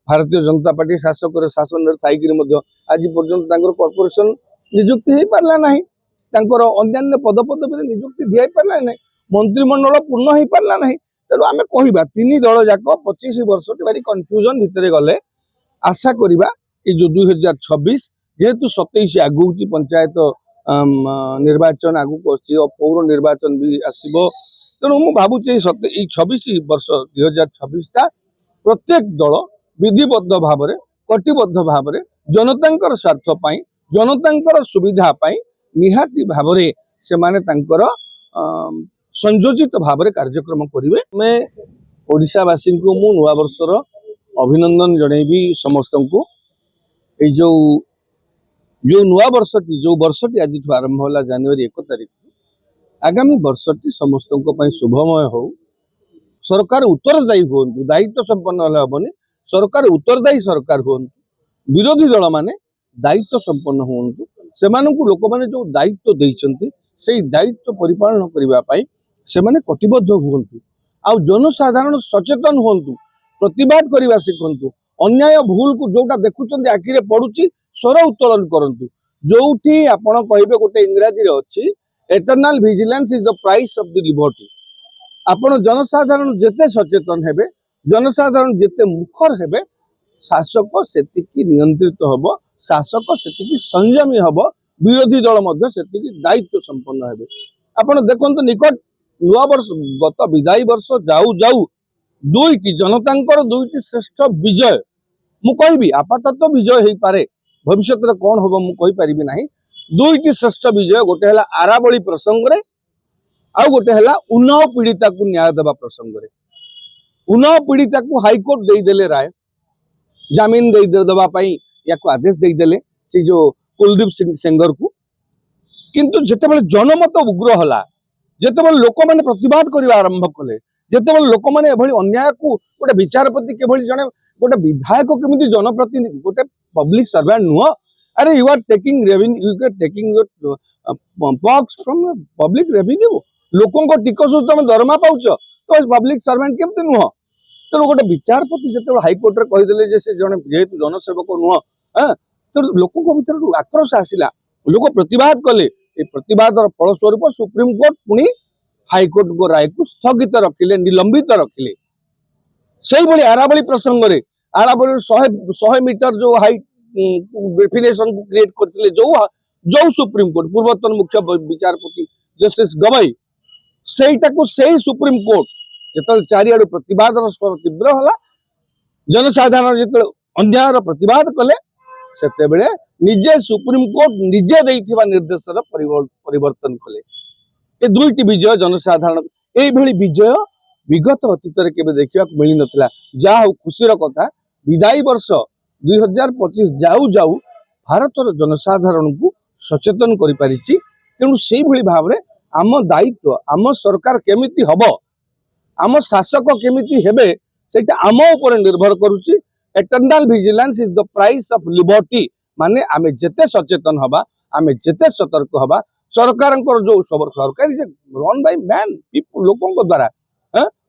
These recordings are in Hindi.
भारतीय जनता पार्टी शासक शासन आज पर्यंत कॉर्पोरेशन निजुक्ति हो पारा ना अन्य पदपदवी निजुक्ति दी पारा ना मंत्रिमंडल पूर्ण हो पारा ना तेणु आम कह तीन दल जाक 25 वर्ष भारी कन्फ्यूजन भितर गले आशा करवा जो 2026 जेहेतु 27 आगू पंचायत निर्वाचन आगू पौर निर्वाचन भी आसो तेणु मु भावुचे 26 वर्ष 2026 प्रत्येक दल विधिबद्ध भाव कटिबद्ध भाव जनता स्वार्थ जनता सुविधा निहाती भाव से संयोजित भाव कार्यक्रम करेंगे। मैं ओडिशावासी को मु नुआ वर्षर अभिनंदन जनइबी समस्त को जो जो नुआ वर्षटी जो वर्षटी आज आरंभ होला जनवरी 1 तारिख आगामी वर्षटी समस्त शुभमय हो सरकार उत्तरदायी हूँ दायित्व संपन्न हेनी सरकार उत्तरदायी सरकार हूँ विरोधी दल माने दायित्व संपन्न हूँ से लोक मैंने जो दायित्व देते से दायित्व परिपालन करने से कटिबद्ध हूँ आ जनसाधारण सचेतन हूँ प्रतिवाद करने शिखु अन्याय भूल को जोटा देखुं आखिरे पड़ुची स्वर उत्तोलन करूँ जो आपण कहे गोटे इंग्राजी अच्छी eternal vigilance is the price of the liberty आपण जनसाधारण जेते सचेतन हेबे जनसाधारण जेते मुखर हेबे शासक सेतिकी नियंत्रित हबो शासक सेतिकी संयमी हबो विरोधी दल मध्य सेतिकी दायित्व संपन्न हेबे। आपण देखंतु निकट नुआ वर्ष गत विदाई वर्ष जाऊ जाऊ दुईटी जनतांकर दुईटी श्रेष्ठ विजय मु कहबी आपातत विजय हेई पारे भविष्य रे कोन होबो मु कहि परिबी नाही दुईटी श्रेष्ठ विजय गोटे हला आराबली प्रसंग रे आ गोटे हला उन्नाव पीड़िता को न्याय देवा प्रसंग रे उन्नाव पीड़िता को हाईकोर्ट दे देले राय जमीन दे देवा पई या को आदेश दे देले से जो कुलदीप सिंह सेंगर को किंतु जेतेबेले जनमत उग्र होला जेतेबेले लोक माने प्रतिवाद करबा आरंभ कले जेतेबेले लोक माने एभली अन्याय को गोटे विचारपति केभली जने गोटे विधायक केमिति जनप्रतिनिधि गोटे पब्लिक सर्वेंट नुह अरे you are taking revenue you are taking your pox from public revenue लोकों को टिकस तुम दरमा पाउच तो पब्लिक सर्वेंट केमती नुह तेणु गोटे विचारपति जो हाईकोर्ट रे कहीदेले से जड़े जेहेतु जनसेवक नुह तेणु लोकों भर आक्रोश आसला लोक प्रतिवाद कले प्रतिवाद फलस्वरूप सुप्रीम कोर्ट पुणी हाईकोर्ट को राय को स्थगित रखिले निलंबित रखिले से भाई आराबली प्रसंग में आराबली 100 मीटर जो हाई डेफिनेशन को क्रिएट करथिले जो सुप्रीम कोर्ट पूर्वतन मुख्य विचारपति जस्टिस गवई से सुप्रीम कोर्ट जो चारिआडू प्रतिवाद स्वर तीव्र है जनसाधारण जो अन्याय प्रतिवाद कले से निजे सुप्रीम कोर्ट निजे देइथिबा निर्देश परिवर्तन कले ये दुईटी विजय जनसाधारण यही विजय विगत अतीत के देखा मिल नथिला जा हो खुशीर कथा विदाई वर्ष 2025 जाऊ जाऊ भारतर जनसाधारण को सचेतन करि पारिछि तेणु से भाव में आम दायित्व आम सरकार केमिति हब आम शासक केमिति हेबे सेटा आम ऊपर निर्भर करुछि eternal vigilance is the price of liberty माने आमे जेते सचेतन हबा आमे जेते सतर्क हबा सरकार जो सरकार रन बाय मैन लोकों द्वारा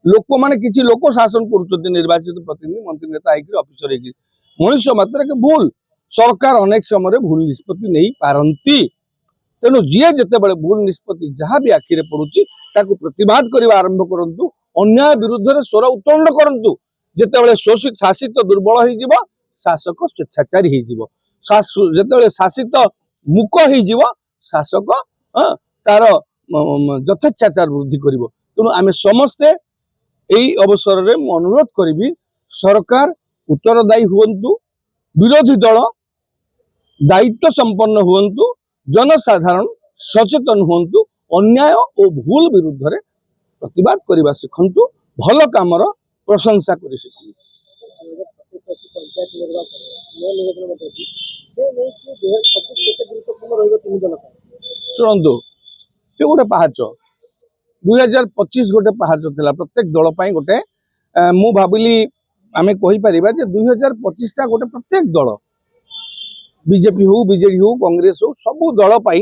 लोक माने किछि लोक शासन करुछथि निर्वाचित प्रतिनिधि मंत्री नेता आइकि ऑफिसर आइकि मनुष्य मात्र के भूल सरकार अनेक समय भूल निष्पत्ति नहीं पारंती तेणु जी जिते बड़े भूल निष्पत्ति जहाँ भी आखिरे पड़ुछि ताकु प्रतिवाद करबा आरंभ करंतु अन्याय विरुद्ध स्वर उत्तोलन करंतु जेतेबेले शोषित शासित दुर्बल हो जीव शासक स्वेच्छाचारी हो जेतेबेले शासित मुक हो शासक तार यथेच्छाचार वृद्धि करिवो तेणु आमे समस्ते यही अवसर में अनुरोध करी सरकार उत्तरदायी हुंतु विरोधी दल दायित्व संपन्न हुंतु जनसाधारण सचेतन हुंतु अन्याय और भूल विरुद्ध रे प्रतिवाद करबा शिखंतु भल कामर प्रशंसा करि शिखंतु शुणु ये गोटे पहाच 2025 गोटे पहाच थिला प्रत्येक दल पाई गोटे मु भाबिली आमे कहि परिबा जे 2025 टा गोटे प्रत्येक दल बीजेपी हो बीजेडी हो कांग्रेस हो सबु दल पाई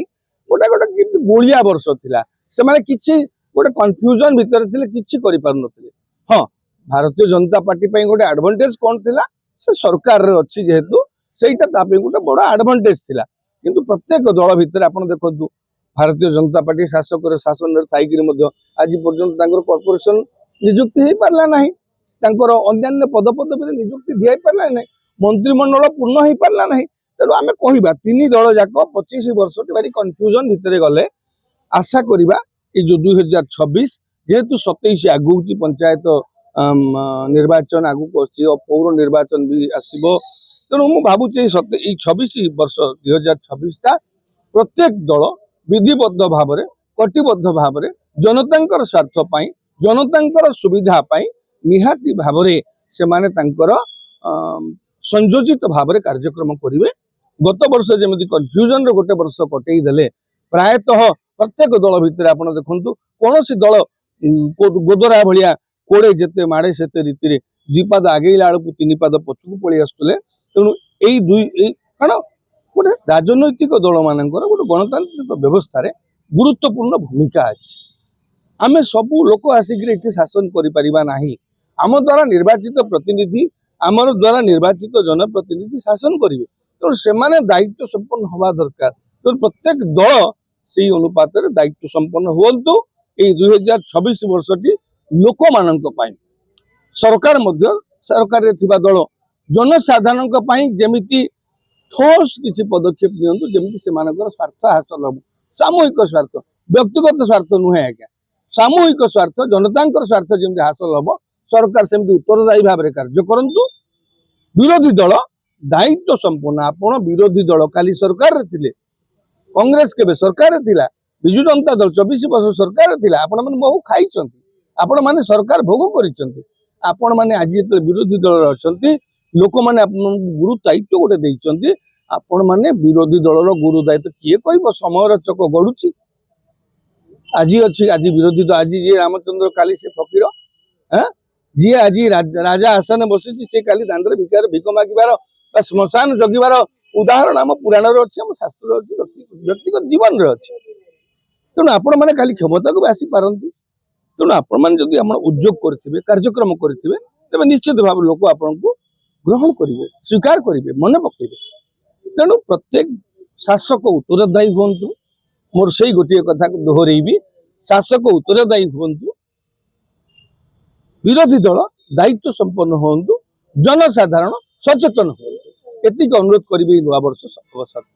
गोटे गोटे गोलिया वर्ष थिला से माने किछि गोटे कन्फ्यूजन भितर थिले किछि करि पार नथिले हां भारतीय जनता पार्टी पाई गोटे एडवांटेज कोन थिला से सरकार रे अच्छी जेहेतु सेटा तापे गोटे बड़ एडवांटेज थिला किंतु प्रत्येक दल भितर आपण देखंतु भारतीय जनता पार्टी शासक शासन आज पर्यंत कॉर्पोरेशन नियुक्ति हो पारा ना अन्य पदपदवी नियुक्ति दी पारा ना मंत्रिमंडल पूर्ण हो पारा ना तेणु आम कह तीन दल जाक 25 वर्ष भारी कन्फ्यूजन भितर गले आशा करवा ये जो 2026 जेहेतु 27 आगू पंचायत निर्वाचन आगू पौर निर्वाचन भी आसो तेणु मु भावुचे 26 वर्ष 2026 टा प्रत्येक दल विधिबद्ध भाव कटिबद्ध भाव जनता स्वार्थ जनता सुविधा निहाती भाव से माने संयोजित भाव कार्यक्रम करेंगे। गत वर्ष जमी कन्फ्यूजन गोटे वर्ष कटई देले प्रायतः प्रत्येक दल भितर आप देखु कौन दल गोदरा भाया कोड़े जिते माड़े से रीति दुपाद आगेला बेलू 3 पाद पछकू पलि आसुले तेणु यही कारण गोटे राजनैतिक दल मान गोटे गणतांत्रिक व्यवस्था गुरुत्वपूर्ण भूमिका अच्छी आम सबू लोक आसिक शासन करा आम द्वारा निर्वाचित प्रतिनिधि आमर द्वारा निर्वाचित जनप्रतिनिधि शासन करेंगे तेणु से दायित्व संपन्न हवा दरकार तेणु प्रत्येक दल से अनुपात दायित्व संपन्न हूँ ये 2026 वर्षटी लोक मान सरकार सरकार दल जनसाधारण जमीती ठोस किसी पदक्षेप नियंतु जमीती से स्वार्थ हासिल हम सामूहिक स्वार्थ व्यक्तिगत स्वार्थ नुहे आज्ञा सामूहिक स्वार्थ जनता स्वार्थ जमी हासिल हम सरकार सेमती उत्तरदायी भाव में कार्य करंतु विरोधी दल दायित्व संपन्न आपण विरोधी दल काली सरकार रे कांग्रेस केबे सरकार थिला बिजु जनता दल 24 वर्ष सरकार थिला आपण माने बहु खाइचंती आपण माने सरकार भोग करिचंती आपण माने आज जते विरोधी दल अछंती लोक माने आपण गुरु दायित्व गोटे देइचंती आपण माने विरोधी दल रो गुरु दायित्व किए कहबो समय चक गडुची आज अच्छी आज विरोधी दल आज जी रामचंद्र काली से फकीर हाँ जी आज राजा आसन बसी से काली दांडर भिकार भिक मागिबार श्मशान जगिबार उदाहरण आम पुराण अच्छे आम शास्त्र अच्छी व्यक्तिगत जीवन अच्छे तेणु आपण मैंने खाली क्षमता को भी आसी पारती तेणु आपण मैंने जब उद्योग करेंगे कार्यक्रम करेंगे तेज निश्चित भाव लोक आपण को ग्रहण करेंगे स्वीकार करेंगे मन पकेबे तेणु प्रत्येक शासक उत्तरदायी हूँ मोर से गोटे कथा को दोहरेबी शासक उत्तरदायी हूँ विरोधी दल दायित्व संपन्न हूँ जनसाधारण सचेतन हूँ एतिक अनुरोध करी नुआ वर्ष अवसर।